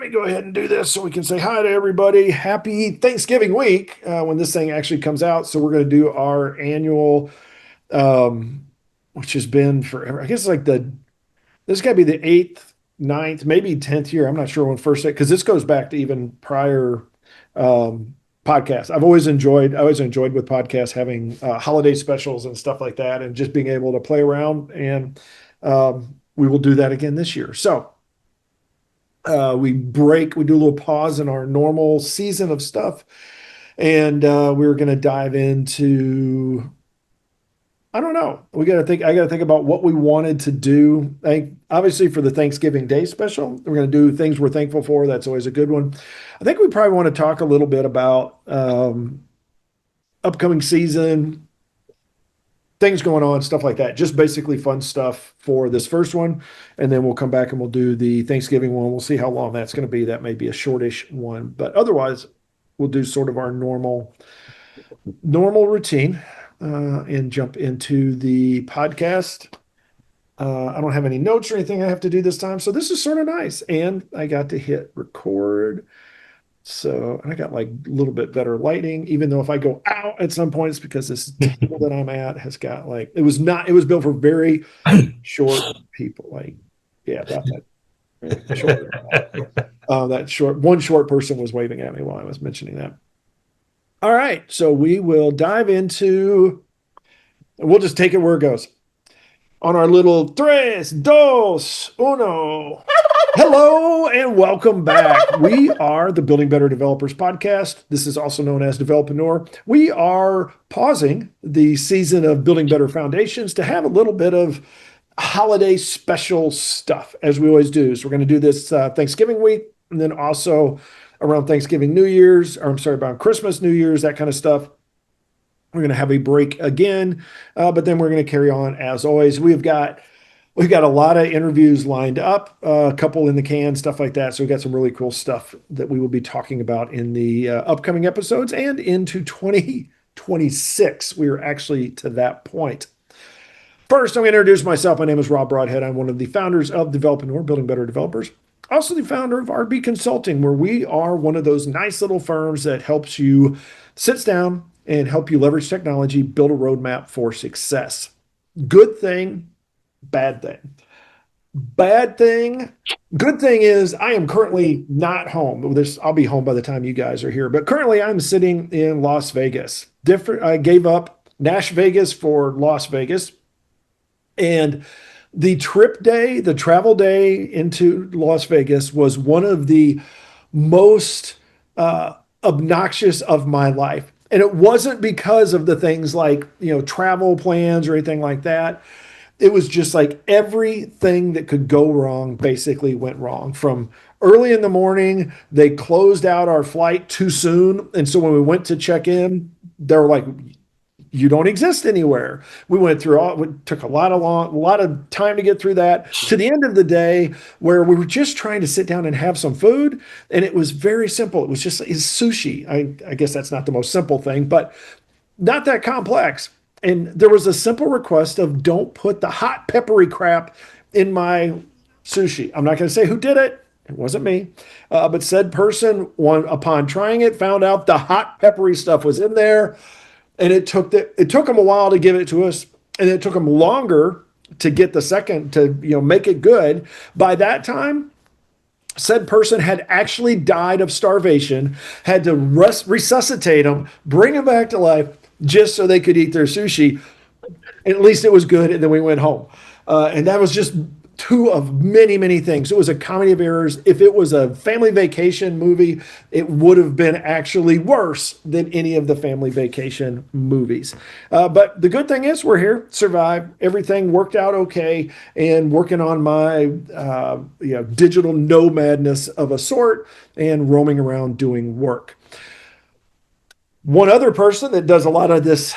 me go ahead and do this so we can say hi to everybody. Happy Thanksgiving week when this thing actually comes out. So we're going to do our annual, which has been forever. I guess like this got to be the 8th, 9th, maybe 10th year. I'm not sure when first, because this goes back to even prior podcasts. I always enjoyed with podcasts having holiday specials and stuff like that, and just being able to play around. And we will do that again this year. So we do a little pause in our normal season of stuff, and we're going to dive into, I don't know. I got to think about what we wanted to do. Obviously for the Thanksgiving Day special, we're going to do things we're thankful for. That's always a good one. I think we probably want to talk a little bit about upcoming season, things going on, stuff like that. Just basically fun stuff for this first one. And then we'll come back and we'll do the Thanksgiving one. We'll see how long that's going to be. That may be a shortish one, but otherwise we'll do sort of our normal routine and jump into the podcast. I don't have any notes or anything I have to do this time. So this is sort of nice. And I got to hit record. So I got like a little bit better lighting, even though if I go out at some point, it's because this table that I'm at has got like, it was built for very short people. Like, yeah, about that short. One short person was waving at me while I was mentioning that. All right. So we will dive into, we'll just take it where it goes. On our little tres, dos, uno. Hello and welcome back. We are the Building Better Developers podcast. This is also known as Develpreneur. We are pausing the season of Building Better Foundations to have a little bit of holiday special stuff, as we always do. So we're going to do this Thanksgiving week, and then also around Thanksgiving, around Christmas, New Year's, that kind of stuff. We're going to have a break again, but then we're going to carry on as always. We've got a lot of interviews lined up, a couple in the can, stuff like that. So we've got some really cool stuff that we will be talking about in the upcoming episodes and into 2026. We are actually to that point. First, I'm going to introduce myself. My name is Rob Broadhead. I'm one of the founders of Develpreneur, Building Better Developers. Also the founder of RB Consulting, where we are one of those nice little firms that helps you sit down and help you leverage technology, build a roadmap for success. Good thing, bad thing. Bad thing. Good thing is I am currently not home. I'll be home by the time you guys are here. But currently I'm sitting in Las Vegas. I gave up Nash Vegas for Las Vegas. And the travel day into Las Vegas was one of the most obnoxious of my life. And it wasn't because of the things like, travel plans or anything like that. It was just like everything that could go wrong basically went wrong. From early in the morning, they closed out our flight too soon. And so when we went to check in, they were like, you don't exist anywhere. We went through it took a lot of time to get through that, to the end of the day where we were just trying to sit down and have some food. And it was very simple. It was just sushi. I guess that's not the most simple thing, but not that complex. And there was a simple request of don't put the hot peppery crap in my sushi. I'm not going to say who did it. It wasn't me. But said person, upon trying it, found out the hot peppery stuff was in there. And it took them a while to give it to us, and it took them longer to get the second to make it good. By that time, said person had actually died of starvation, had to resuscitate them, bring them back to life just so they could eat their sushi. And at least it was good, and then we went home. And that was just two of many, many things. It was a comedy of errors. If it was a family vacation movie, it would have been actually worse than any of the family vacation movies. But the good thing is we're here, survived. Everything worked out okay, and working on my digital nomadness of a sort and roaming around doing work. One other person that does a lot of this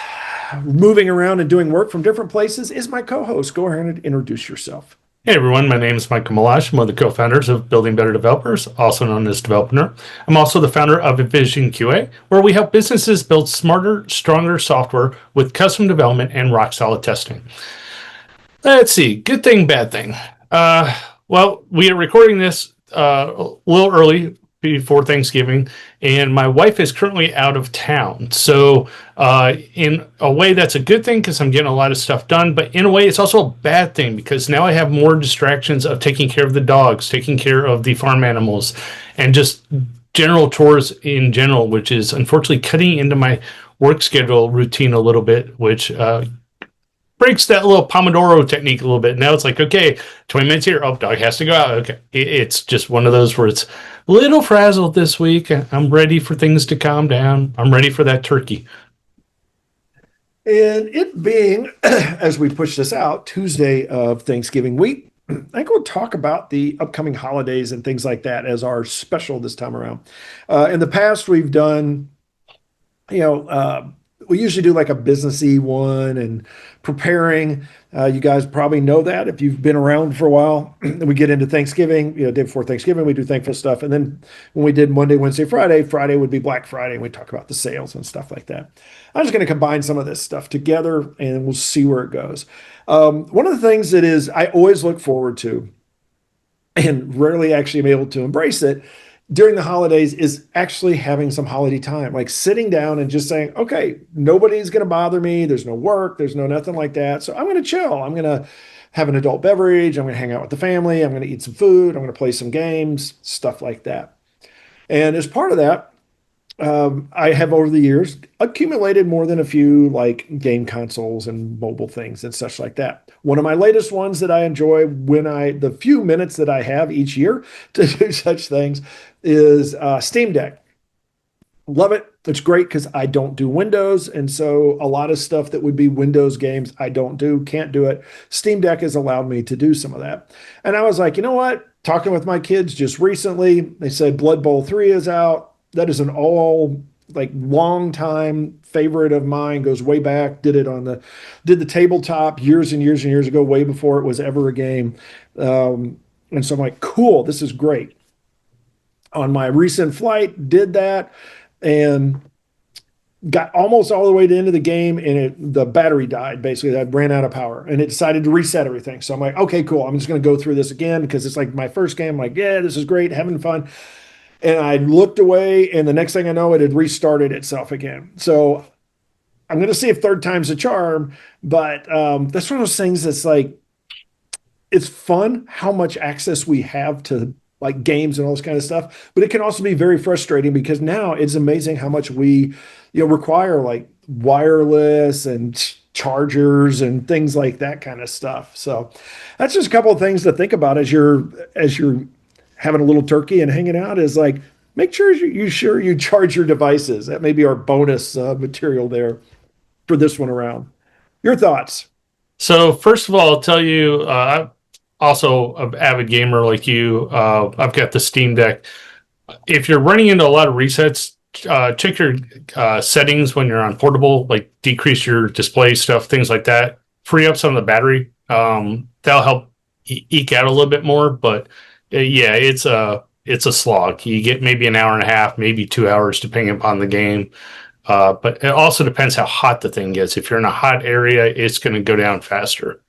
moving around and doing work from different places is my co-host. Go ahead and introduce yourself. Hey everyone, my name is Michael Meloche. I'm one of the co-founders of Building Better Developers, also known as Develpreneur. I'm also the founder of Envision QA, where we help businesses build smarter, stronger software with custom development and rock-solid testing. Let's see, good thing, bad thing. Well, we are recording this a little early before Thanksgiving, and my wife is currently out of town. So, in a way, that's a good thing because I'm getting a lot of stuff done. But in a way, it's also a bad thing because now I have more distractions of taking care of the dogs, taking care of the farm animals, and just general chores in general, which is unfortunately cutting into my work schedule routine a little bit, which breaks that little Pomodoro technique a little bit. Now it's like, okay, 20 minutes here. Oh, dog has to go out. Okay. It's just one of those where it's a little frazzled this week. I'm ready for things to calm down. I'm ready for that turkey. And it being, as we push this out, Tuesday of Thanksgiving week, I think we'll talk about the upcoming holidays and things like that as our special this time around. In the past, we've done, you know, we usually do like a businessy one and preparing. You guys probably know that if you've been around for a while. We get into Thanksgiving, day before Thanksgiving, we do thankful stuff. And then when we did Monday, Wednesday, Friday, Friday would be Black Friday, and we talk about the sales and stuff like that. I'm just going to combine some of this stuff together and we'll see where it goes. One of the things that is I always look forward to and rarely actually am able to embrace it during the holidays is actually having some holiday time, like sitting down and just saying, okay, nobody's going to bother me. There's no work. There's no nothing like that. So I'm going to chill. I'm going to have an adult beverage. I'm going to hang out with the family. I'm going to eat some food. I'm going to play some games, stuff like that. And as part of that, I have over the years accumulated more than a few like game consoles and mobile things and such like that. One of my latest ones that I enjoy the few minutes that I have each year to do such things is Steam Deck. Love it. It's great because I don't do Windows. And so a lot of stuff that would be Windows games, I don't do, can't do it. Steam Deck has allowed me to do some of that. And I was like, you know what? Talking with my kids just recently, they said Blood Bowl 3 is out. That is an all like long time favorite of mine, goes way back, did the tabletop years and years and years ago, way before it was ever a game. And so I'm like, cool, this is great. On my recent flight, did that and got almost all the way to the end of the game and the battery died. Basically, I ran out of power and it decided to reset everything. So I'm like, okay, cool. I'm just going to go through this again because it's like my first game. I'm like, yeah, this is great, having fun. And I looked away, and the next thing I know, it had restarted itself again. So I'm going to see if third time's a charm, but that's one of those things that's like, it's fun how much access we have to like games and all this kind of stuff, but it can also be very frustrating because now it's amazing how much we, require like wireless and chargers and things like that kind of stuff. So that's just a couple of things to think about as you're having a little turkey and hanging out is like, make sure you charge your devices. That may be our bonus material there for this one around. Your thoughts? So, first of all, I'll tell you, I'm also an avid gamer like you. I've got the Steam Deck. If you're running into a lot of resets, check your settings when you're on portable, like decrease your display stuff, things like that. Free up some of the battery. That'll help eke out a little bit more, but yeah, it's a slog. You get maybe an hour and a half, maybe 2 hours, depending upon the game. But it also depends how hot the thing gets. If you're in a hot area, it's going to go down faster.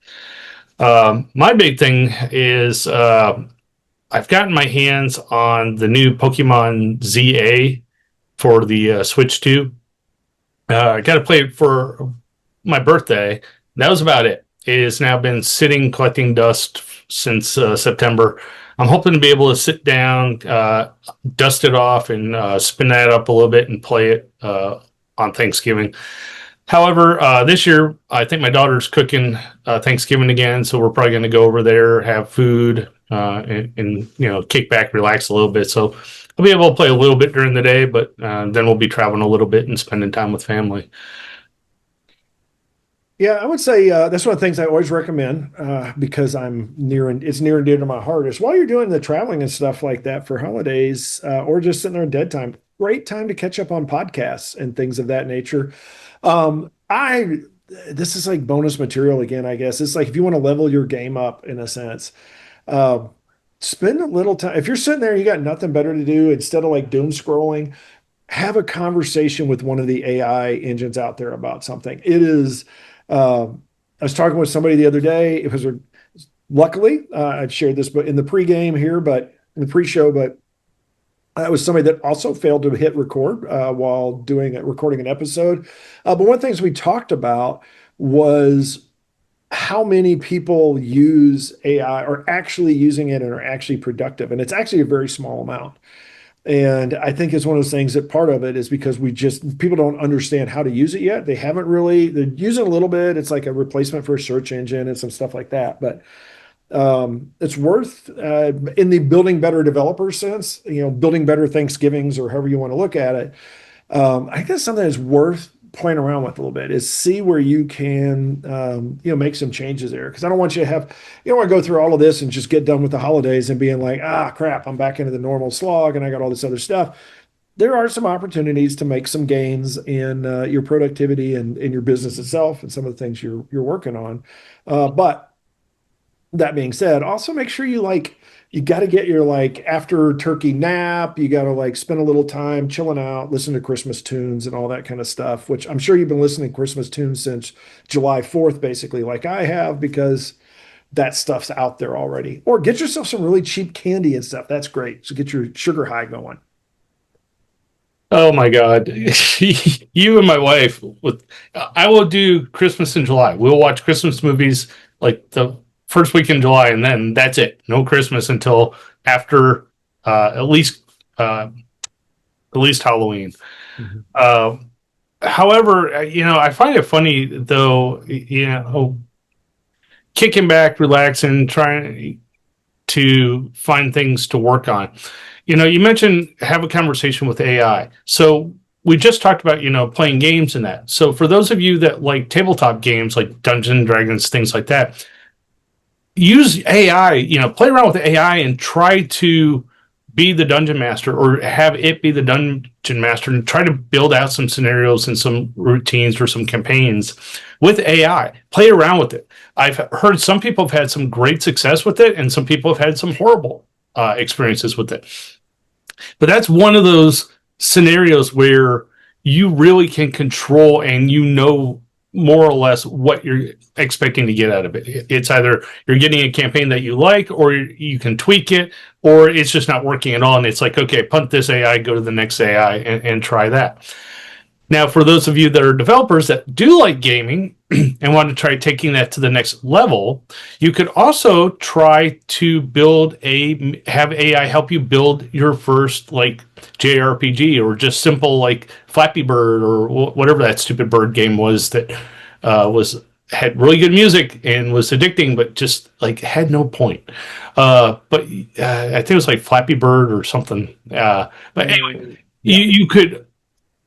My big thing is I've gotten my hands on the new Pokemon ZA for the Switch 2. I got to play it for my birthday. That was about it. It has now been sitting collecting dust since September. I'm hoping to be able to sit down, dust it off, and spin that up a little bit and play it on Thanksgiving. However, this year, I think my daughter's cooking Thanksgiving again, so we're probably going to go over there, have food, and kick back, relax a little bit. So I'll be able to play a little bit during the day, but then we'll be traveling a little bit and spending time with family. Yeah, I would say that's one of the things I always recommend because it's near and dear to my heart is while you're doing the traveling and stuff like that for holidays or just sitting there in dead time, great time to catch up on podcasts and things of that nature. I This is like bonus material again, I guess. It's like if you want to level your game up in a sense, uh, spend a little time. If you're sitting there, and you got nothing better to do instead of like doom scrolling, have a conversation with one of the AI engines out there about something. It is. I was talking with somebody the other day. Luckily I've shared this, but in the pregame here, but in the pre-show, but I was somebody that also failed to hit record while recording an episode. But one of the things we talked about was how many people use AI, are actually using it and are actually productive. And it's actually a very small amount. And I think it's one of those things that part of it is because people don't understand how to use it yet. They're using a little bit. It's like a replacement for a search engine and some stuff like that. But it's worth in the building better developer sense, building better Thanksgivings or however you want to look at it. I think that's something that's worth playing around with a little bit is see where you can, make some changes there. Because I don't want you don't want to go through all of this and just get done with the holidays and being like, crap, I'm back into the normal slog and I got all this other stuff. There are some opportunities to make some gains in your productivity and in your business itself and some of the things you're working on. But that being said, also make sure you got to get your after turkey nap. You got to spend a little time chilling out, listen to Christmas tunes and all that kind of stuff, which I'm sure you've been listening to Christmas tunes since July 4th, basically, like I have, because that stuff's out there already. Or get yourself some really cheap candy and stuff. That's great. So get your sugar high going. Oh my God. You and my wife I will do Christmas in July. We'll watch Christmas movies like the first week in July, and then that's it. No Christmas until after at least Halloween. Mhm. However, I find it funny though, kicking back, relaxing, trying to find things to work on. You mentioned have a conversation with AI. So we just talked about, playing games and that. So for those of you that like tabletop games like Dungeons and Dragons, things like that, use AI, play around with AI and try to be the dungeon master or have it be the dungeon master and try to build out some scenarios and some routines or some campaigns with AI. Play around with it. I've heard some people have had some great success with it and some people have had some horrible experiences with it. But that's one of those scenarios where you really can control and more or less what you're expecting to get out of it. It's either you're getting a campaign that you like, or you can tweak it, or it's just not working at all. And it's like, okay, punt this AI, go to the next AI and try that. Now, for those of you that are developers that do like gaming and want to try taking that to the next level, you could also try to have AI help you build your first JRPG or just simple Flappy Bird or whatever that stupid bird game was that had really good music and was addicting, but just had no point. But I think it was Flappy Bird or something. But anyway, Yeah. you could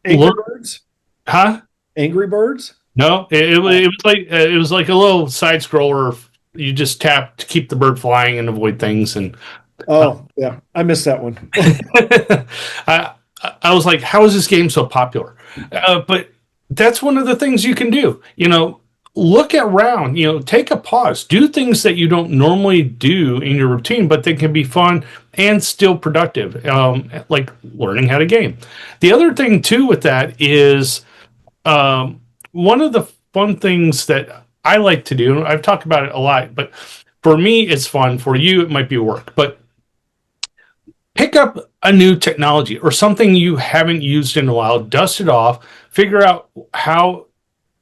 Angry learn, Birds? huh? Angry Birds? No, it was like a little side scroller. You just tap to keep the bird flying and avoid things. And Oh, yeah. I missed that one. I I was like, how is this game so popular? But that's one of the things you can do. Look around. Take a pause. Do things that you don't normally do in your routine, but they can be fun and still productive. Like learning how to game. The other thing too with that is one of the fun things that I like to do. I've talked about it a lot, but for me, it's fun. For you, it might be work. But pick up a new technology or something you haven't used in a while. Dust it off. Figure out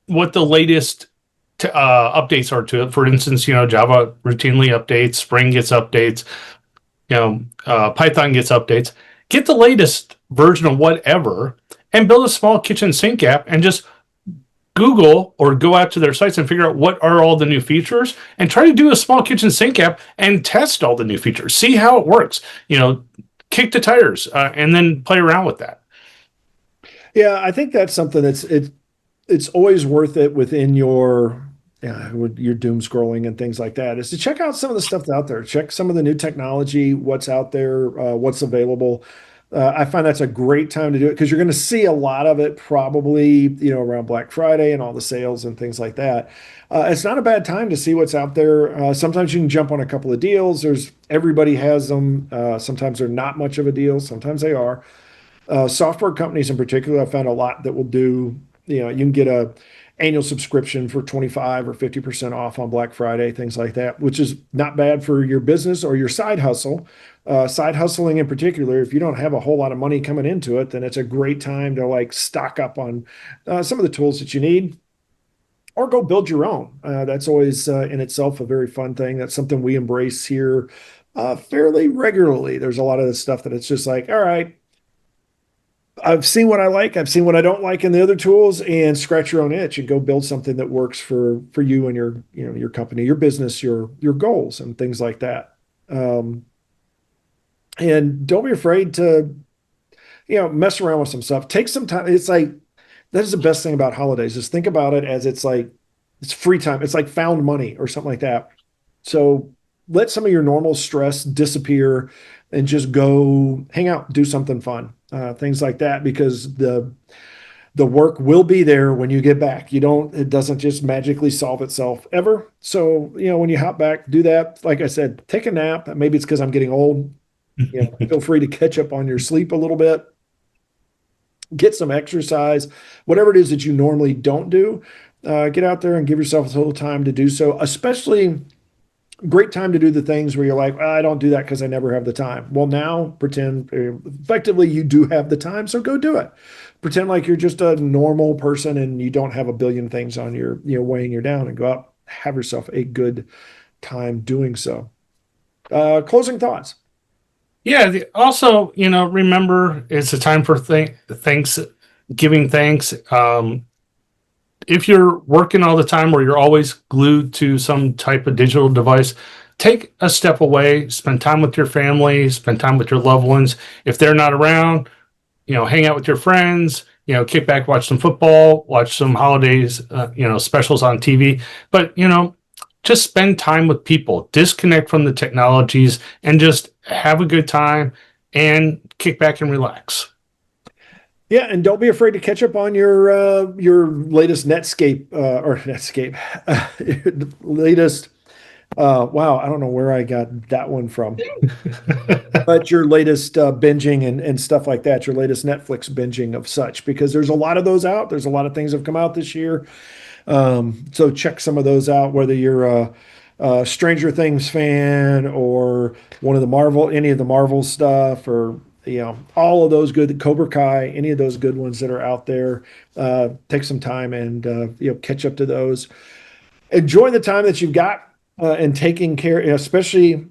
what the latest updates are to it. For instance, Java routinely updates. Spring gets updates. Python gets updates. Get the latest version of whatever and build a small kitchen sink app and just Google or go out to their sites and figure out what are all the new features and try to do a small kitchen sink app and test all the new features. See how it works. Kick the tires and then play around with that. Yeah, I think that's something it's always worth it within your doom scrolling and things like that is to check out some of the stuff that's out there. Check some of the new technology, what's out there, what's available. I find that's a great time to do it because you're going to see a lot of it probably, around Black Friday and all the sales and things like that. It's not a bad time to see what's out there. Sometimes you can jump on a couple of deals. Everybody has them. Sometimes they're not much of a deal. Sometimes they are. Software companies in particular, I found a lot that will do, you can get annual subscription for 25 or 50% off on Black Friday, things like that, which is not bad for your business or your side hustle. Side hustling in particular, if you don't have a whole lot of money coming into it, then it's a great time to like stock up on some of the tools that you need or go build your own. That's always in itself a very fun thing. That's something we embrace here fairly regularly. There's a lot of this stuff that it's just like, all right, I've seen what I like, I've seen what I don't like in the other tools, and scratch your own itch and go build something that works for you and your your company, your business, your goals, and things like that. Um, and don't be afraid to mess around with some stuff. Take some time. It's like that is the best thing about holidays. Is think about it as it's like it's free time. It's like found money or something like that. So let some of your normal stress disappear and just go hang out, do something fun, things like that, because the work will be there when you get back. It doesn't just magically solve itself ever. So, when you hop back, do that. Like I said, take a nap. Maybe it's because I'm getting old. Feel free to catch up on your sleep a little bit, get some exercise, whatever it is that you normally don't do. Get out there and give yourself a little time to do so, especially great time to do the things where you're like, I don't do that because I never have the time. Well, now pretend effectively you do have the time, so go do it. Pretend like you're just a normal person and you don't have a billion things on your, weighing you down, and go out, have yourself a good time doing so. Closing thoughts. Yeah. Also, remember it's a time for thanks, giving thanks. If you're working all the time or you're always glued to some type of digital device, take a step away, spend time with your family, spend time with your loved ones. If they're not around, hang out with your friends, kick back, watch some football, watch some holidays, specials on TV. But, just spend time with people, disconnect from the technologies, and just have a good time and kick back and relax. Yeah, and don't be afraid to catch up on your latest Netscape or Netscape, latest. Wow, I don't know where I got that one from, but your latest binging and stuff like that, your latest Netflix binging of such, because there's a lot of those out. There's a lot of things that have come out this year. So check some of those out, whether you're a Stranger Things fan or any of the Marvel stuff, or all of those good, Cobra Kai, any of those good ones that are out there. Take some time and catch up to those. Enjoy the time that you've got and taking care, especially.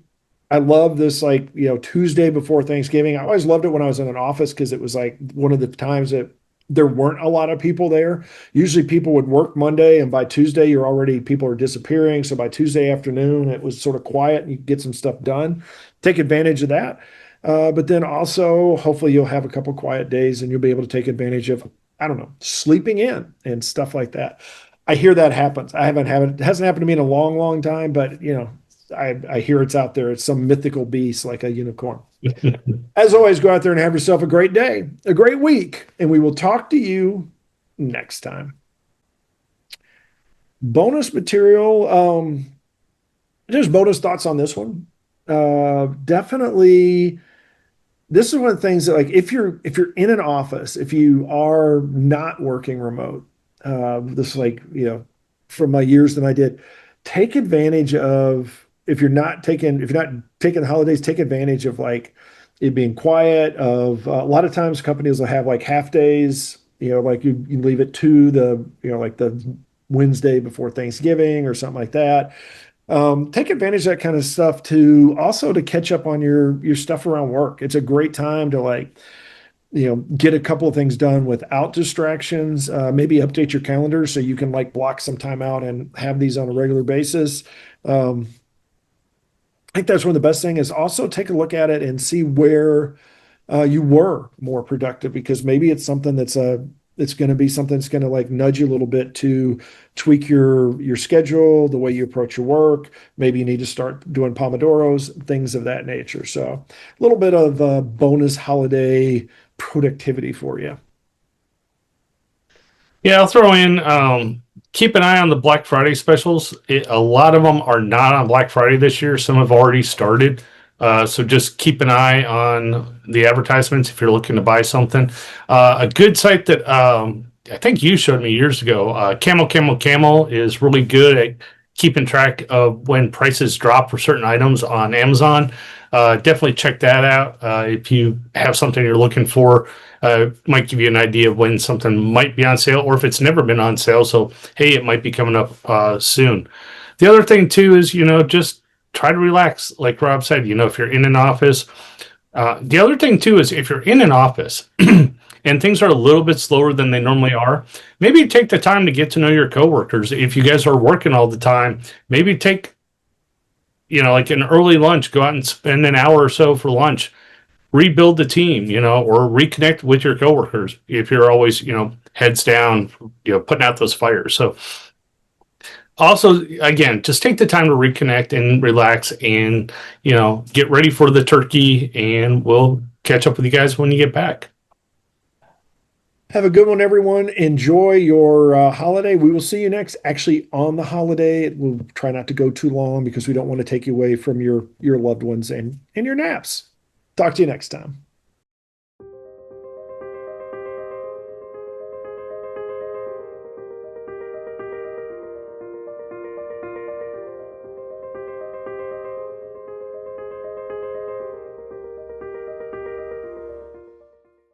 I love this, like, Tuesday before Thanksgiving. I always loved it when I was in an office because it was like one of the times that there weren't a lot of people there. Usually people would work Monday, and by Tuesday, people are disappearing. So by Tuesday afternoon, it was sort of quiet and you get some stuff done. Take advantage of that. But then also, hopefully you'll have a couple quiet days and you'll be able to take advantage of, I don't know, sleeping in and stuff like that. I hear that happens. It hasn't happened to me in a long, long time, but I hear it's out there. It's some mythical beast like a unicorn. As always, go out there and have yourself a great day, a great week, and we will talk to you next time. Bonus material, just bonus thoughts on this one. Definitely, this is one of the things that, like, if you're in an office, if you are not working remote, this is like, from my years that I did, take advantage of, if you're not taking the holidays, take advantage of like it being quiet. Of a lot of times companies will have like half days, like you leave it to the, like the Wednesday before Thanksgiving or something like that. Take advantage of that kind of stuff to catch up on your stuff around work. It's a great time to, like, get a couple of things done without distractions. Maybe update your calendar so you can, like, block some time out and have these on a regular basis. I think that's one of the best things, is also take a look at it and see where you were more productive, because maybe it's something it's going to be something that's going to, like, nudge you a little bit to tweak your schedule, the way you approach your work. Maybe you need to start doing Pomodoros, things of that nature. So a little bit of bonus holiday productivity for you. Yeah, I'll throw in, keep an eye on the Black Friday specials. A lot of them are not on Black Friday this year. Some have already started. So just keep an eye on the advertisements if you're looking to buy something. A good site that I think you showed me years ago. CamelCamelCamel is really good at keeping track of when prices drop for certain items on Amazon. Definitely check that out. If you have something you're looking for, might give you an idea of when something might be on sale or if it's never been on sale. So, hey, it might be coming up soon. The other thing, too, is, just try to relax. Like Rob said, if you're in an office, the other thing, too, is if you're in an office and things are a little bit slower than they normally are, maybe take the time to get to know your coworkers. If you guys are working all the time, maybe take, like an early lunch, go out and spend an hour or so for lunch, rebuild the team, or reconnect with your coworkers if you're always, heads down, putting out those fires. So also, again, just take the time to reconnect and relax and, get ready for the turkey, and we'll catch up with you guys when you get back. Have a good one, everyone. Enjoy your holiday. We will see you next, actually, on the holiday. We'll try not to go too long because we don't want to take you away from your loved ones and your naps. Talk to you next time.